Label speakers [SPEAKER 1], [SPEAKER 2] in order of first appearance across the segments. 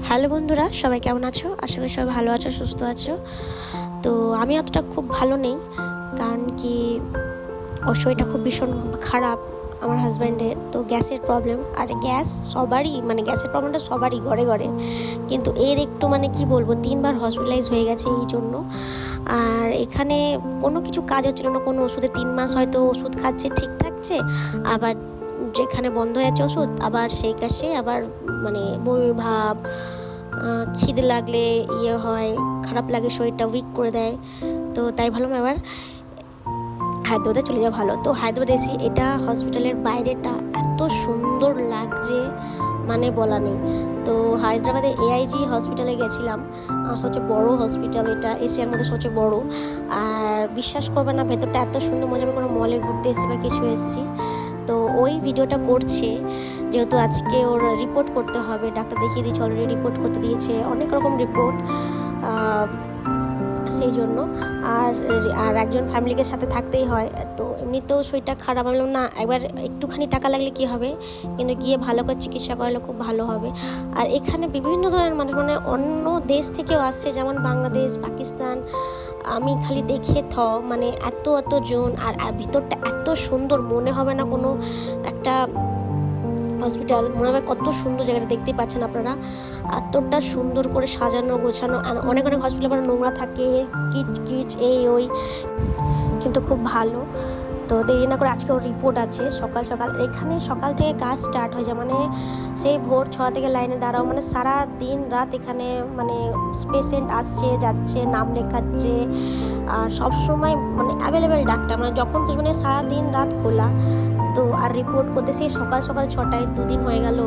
[SPEAKER 1] Hello বন্ধুরা, সবাই কেমন আছো? আশা করি সবাই ভালো আছো, সুস্থ আছো। তো আমি অতটা খুব ভালো নেই, কারণ কি ওর শরীরটা খুব ভীষণ খারাপ। আমার হাজব্যান্ডের তো গ্যাসের প্রবলেম, আর গ্যাস সবারই, মানে গ্যাসের প্রবলেমটা সবারই ঘরে ঘরে, কিন্তু এর একটু মানে কি বলবো, 3বার হসপিটালাইজ হয়ে গেছে এই জন্য। আর এখানে কোনো কিছু কাজ হচ্ছিল না, কোনো ওষুধে 3 মাস হয়তো ওষুধ খাচ্ছে, ঠিক থাকছে, আবার যেখানে বন্ধ হয়ে যাচ্ছে ওষুধ, আবার সেই কাশে আবার মানে বমি ভাব, খিদে লাগলে হয়, খারাপ লাগে, শরীরটা উইক করে দেয়। তো তাই ভাবলাম এবার হায়দ্রাবাদে চলে যাওয়া ভালো। তো হায়দ্রাবাদে এসি, এটা হসপিটালের বাইরেটা এত সুন্দর লাগছে মানে বলা নেই। তো হায়দ্রাবাদে এআইজি হসপিটালে গেছিলাম, সবচেয়ে বড় হসপিটাল, এটা এশিয়ার মধ্যে সবচেয়ে বড়। আর বিশ্বাস করবে না, ভেতরটা এত সুন্দর, মজা, আমি কোনো মলে ঘুরতে এসেছি বা কিছু এসেছি। তো ওই ভিডিওটা করছে যেহেতু আজকে ওর রিপোর্ট করতে হবে, ডাক্তার দেখিয়ে দিয়েছে, অলরেডি রিপোর্ট করতে দিয়েছে, অনেক রকম রিপোর্ট, সেই জন্য। আর আর একজন ফ্যামিলিকে সাথে থাকতেই হয়। তো এমনিতেও শরীরটা খারাপ, বললাম না একবার একটুখানি টাকা লাগলে কি হবে, কিন্তু গিয়ে ভালো করে চিকিৎসা করালে খুব ভালো হবে। আর এখানে বিভিন্ন ধরনের মানুষ, মানে অন্য দেশ থেকেও আসছে, যেমন বাংলাদেশ, পাকিস্তান, আমি খালি দেখে মানে এত জন, আর ভিতরটা এত সুন্দর, মনে হবে না কোনো একটা হসপিটাল, মনে হবে কত সুন্দর জায়গাটা, দেখতেই পাচ্ছেন আপনারা, এতটা সুন্দর করে সাজানো গোছানো। আর অনেক হসপিটাল আবার নোংরা থাকে, কিচ কিচ এই ওই, কিন্তু খুব ভালো। তো দেরি না করে আজকে ওর রিপোর্ট আছে সকাল সকাল। এখানে সকাল থেকে কাজ স্টার্ট হয়ে যায়, মানে সেই ভোর 6 থেকে লাইনে দাঁড়াও, মানে সারা দিন রাত এখানে মানে পেশেন্ট আসছে যাচ্ছে, নাম লেখাচ্ছে, আর সবসময় মানে অ্যাভেলেবেল ডাক্তার, মানে যখন কিছু, মানে সারা দিন রাত খোলা। তো আর রিপোর্ট করতে সেই সকাল 6টায়, 2 দিন হয়ে গেল।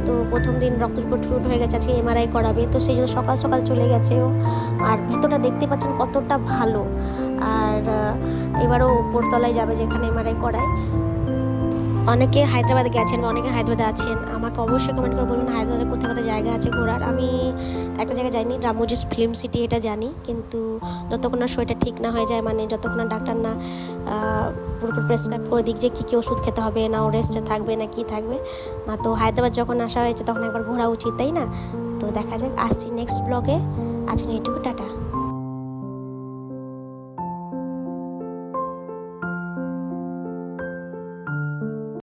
[SPEAKER 1] তো প্রথম দিন রক্ত রিপোর্ট হয়ে গেছে, আজকে এমআরআই করাবে, তো সেই জন্য সকাল চলে গেছে ও। আর ভেতরটা দেখতে পাচ্ছেন কতটা ভালো। আর এবারও উপরতলায় যাবে যেখানে এমআরআই করায়। অনেকে হায়দ্রাবাদে গেছেন বা অনেকে হায়দ্রাবাদে আছেন, আমাকে অবশ্যই কমেন্ট করে বলুন হায়দ্রাবাদে কোথায় জায়গা আছে ঘোরার। আমি একটা জায়গায় যাইনি, রামোজিস ফিল্ম সিটি এটা জানি, কিন্তু যতক্ষণ না শরীরটা ঠিক না হয়ে যায়, মানে যতক্ষণ না ডাক্তার না পুরোপুরি প্রেসক্রাইব করে দিক যে কী ওষুধ খেতে হবে, না ও রেস্টে থাকবে না কি থাকবে না। তো হায়দ্রাবাদ যখন আসা হয়েছে তখন একবার ঘোরা উচিত, তাই না? তো দেখা যাক, আসছি নেক্সট ব্লগে। আজকে এইটুকু, টাটা।